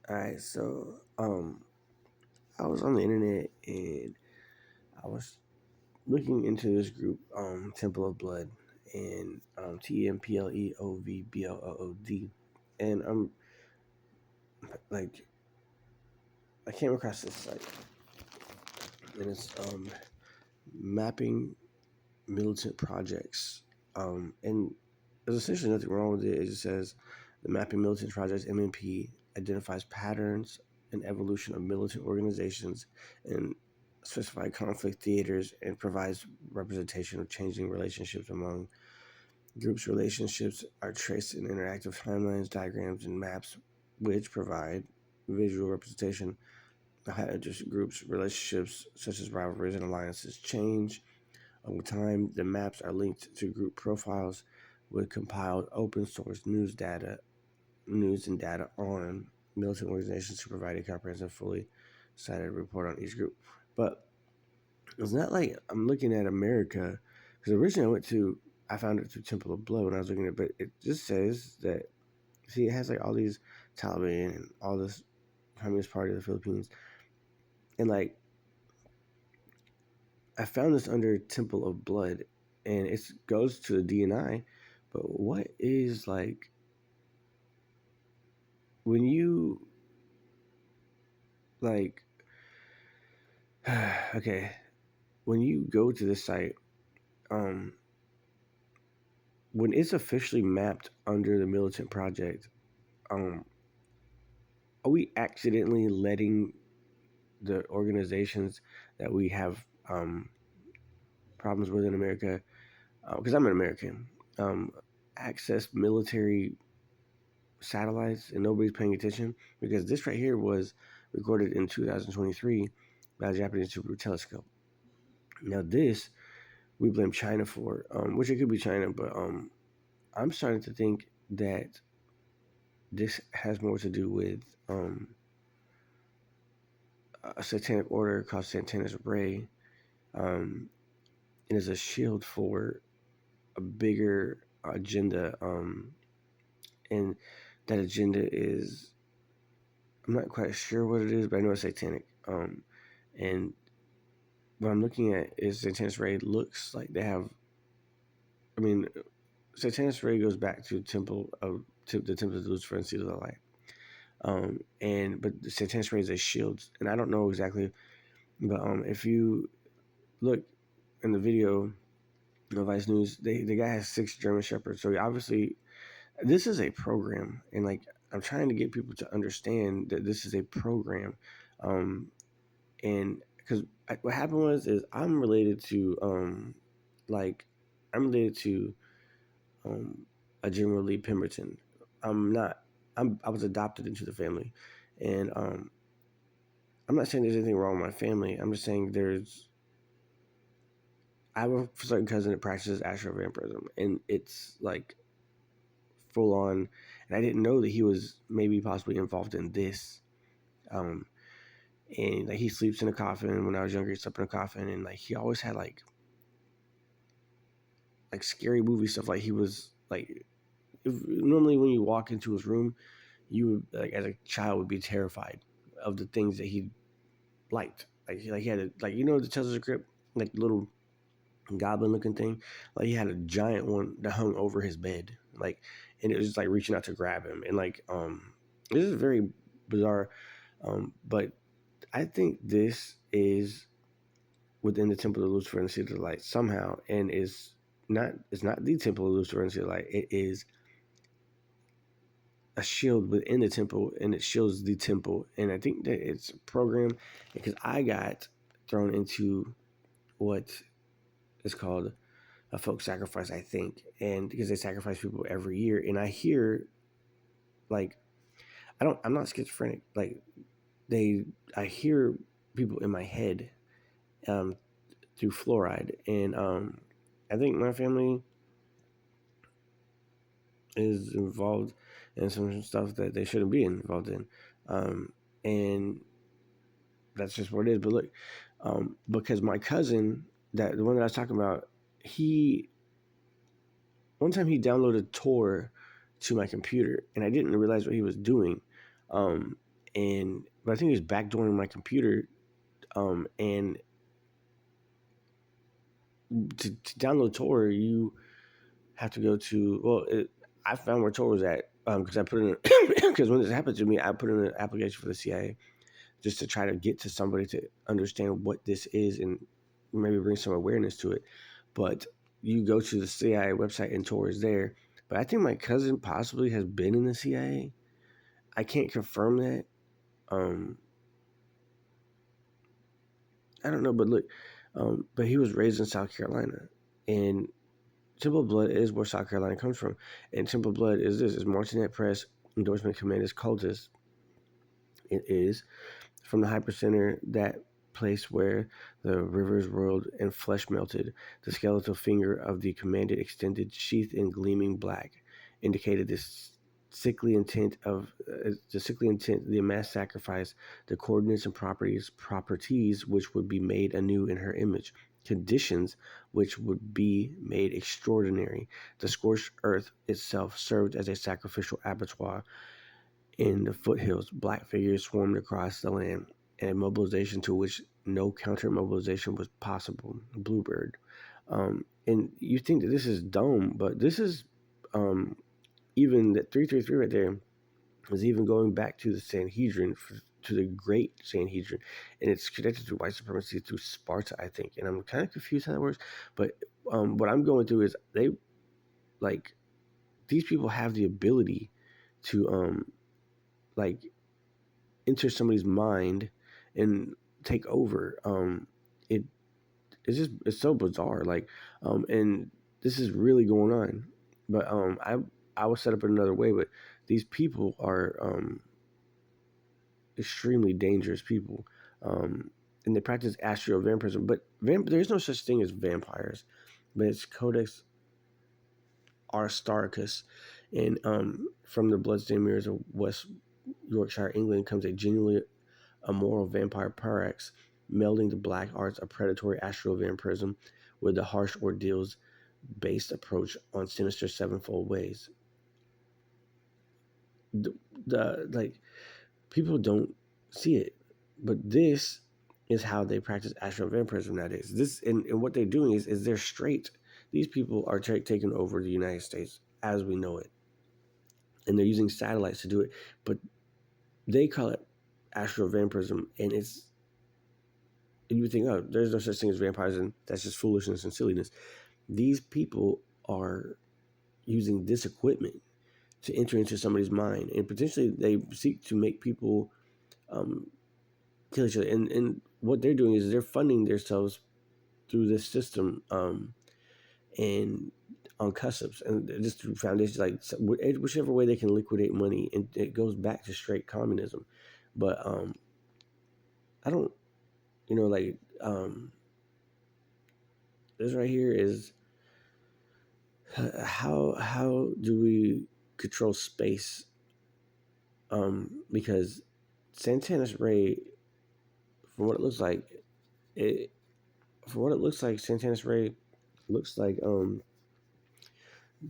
All right, I was on the internet and I was looking into this group, Temple of Blood, and TMPLEOVBLOOD, and like I came across this site, and it's mapping militant projects, and there's essentially nothing wrong with it. It just says the Mapping Militant Projects (MMP) identifies patterns and evolution of militant organizations and specified conflict theaters and provides representation of changing relationships among groups. Relationships are traced in interactive timelines, diagrams, and maps, which provide visual representation of how interest groups' relationships, such as rivalries and alliances, change over time. The maps are linked to group profiles with compiled open source news and data on militant organizations to provide a comprehensive, fully cited report on each group. But it's not like I'm looking at America, because originally I found it through Temple of Blood when I was looking at it, but it just says that, see, it has like all these Taliban and all this Communist Party of the Philippines. And like, I found this under Temple of Blood, and it goes to the DNI. But what is like when you like okay, when you go to the site, um when it's officially mapped under the militant project, um are we accidentally letting the organizations that we have problems with in America, because I'm an American, um access military satellites and nobody's paying attention? Because this right here was recorded in 2023 by the Japanese Super Telescope. Now this we blame China for, which it could be China, but I'm starting to think that this has more to do with a satanic order called Santana's Ray, and is a shield for a bigger agenda, and that agenda is, I'm not quite sure what it is, but I know it's satanic. And what I'm looking at is Santana's Ray looks like they have. I mean, Santana's Ray goes back to the Temple of Lucifer and Seed of the Light. And but the Santana's Ray is a shield, and I don't know exactly, but if you look in the video of Vice News, the guy has 6 German Shepherds, so obviously this is a program, and like I'm trying to get people to understand that this is a program, and because what happened was is like I'm related to a General Lee Pemberton. I'm not. I was adopted into the family, and I'm not saying there's anything wrong with my family. I'm just saying I have a certain cousin that practices astral vampirism, and it's like full on. And I didn't know that he was maybe possibly involved in this. Um, and like he sleeps in a coffin. When I was younger, he slept in a coffin, and like he always had like scary movie stuff. Like he was like, normally when you walk into his room, you would, like as a child, would be terrified of the things that he liked. Like he had the Tales Crypt, like little goblin looking thing. Like he had a giant one that hung over his bed, like, and it was just like reaching out to grab him, and like this is very bizarre. But I think this is within the Temple of Lucifer and the Seed of the Light somehow, and it's not the Temple of Lucifer and the Seed of the Light. It is a shield within the temple, and it shields the temple. And I think that it's a program because I got thrown into what is called a folk sacrifice, I think, and because they sacrifice people every year, and I hear like I'm not schizophrenic, like I hear people in my head um, through fluoride, and I think my family is involved in some stuff that they shouldn't be involved in, and that's just what it is. But look, because my cousin, that the one that I was talking about, he one time he downloaded Tor to my computer, and I didn't realize what he was doing. Um, but I think it's backdooring my computer. And to download Tor, you have to go to I found where Tor was at because I put in because when this happened to me, I put in an application for the CIA just to try to get to somebody to understand what this is and maybe bring some awareness to it. But you go to the CIA website and Tor is there. But I think my cousin possibly has been in the CIA. I can't confirm that. Um, I don't know, but look, but he was raised in South Carolina, and Temple Blood is where South Carolina comes from. And Temple Blood is this: is Martinet Press endorsement command is cultist. It is from the hypercenter, that place where the rivers roiled and flesh melted. The skeletal finger of the commanded extended, sheathed in gleaming black, indicated this sickly intent, the mass sacrifice, the coordinates and properties which would be made anew in her image, conditions which would be made extraordinary. The scorched earth itself served as a sacrificial abattoir. In the foothills, black figures swarmed across the land, and a mobilization to which no counter mobilization was possible. Bluebird. And you think that this is dumb, but this is even that 333 right there is even going back to the Sanhedrin, to the Great Sanhedrin, and it's connected to white supremacy through Sparta, I think. And I'm kind of confused how that works, but what I'm going through is they like these people have the ability to like enter somebody's mind and take over. It it's so bizarre. And this is really going on. But I was set up in another way. But these people are extremely dangerous people, and they practice astral vampirism. But there's no such thing as vampires, but it's Codex Aristarchus, and from the bloodstained mirrors of West Yorkshire, England, comes a genuinely immoral vampire par excellence, melding the black arts of predatory astral vampirism with the harsh ordeals based approach on sinister sevenfold ways. The like people don't see it, but this is how they practice astral vampirism nowadays. This and what they're doing is they're straight. These people are taking over the United States as we know it, and they're using satellites to do it. But they call it astral vampirism, and you would think, oh, there's no such thing as vampires, and that's just foolishness and silliness. These people are using this equipment to enter into somebody's mind, and potentially they seek to make people kill each other. And what they're doing is they're funding themselves through this system, and on customs, and just through foundations, like whichever way they can liquidate money, and it goes back to straight communism. But I don't, like this right here is how do we control space? Because Santanis Ray, from what it looks like, it Santanis Ray looks like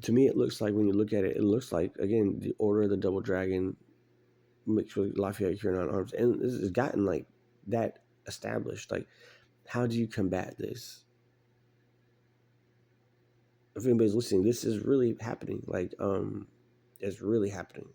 to me it looks like, when you look at it, it looks like, again, the Order of the Double Dragon mixed with Lafayette Huron arms, and this has gotten like that established. Like, how do you combat this? If anybody's listening, this is really happening. Like, it's really happening.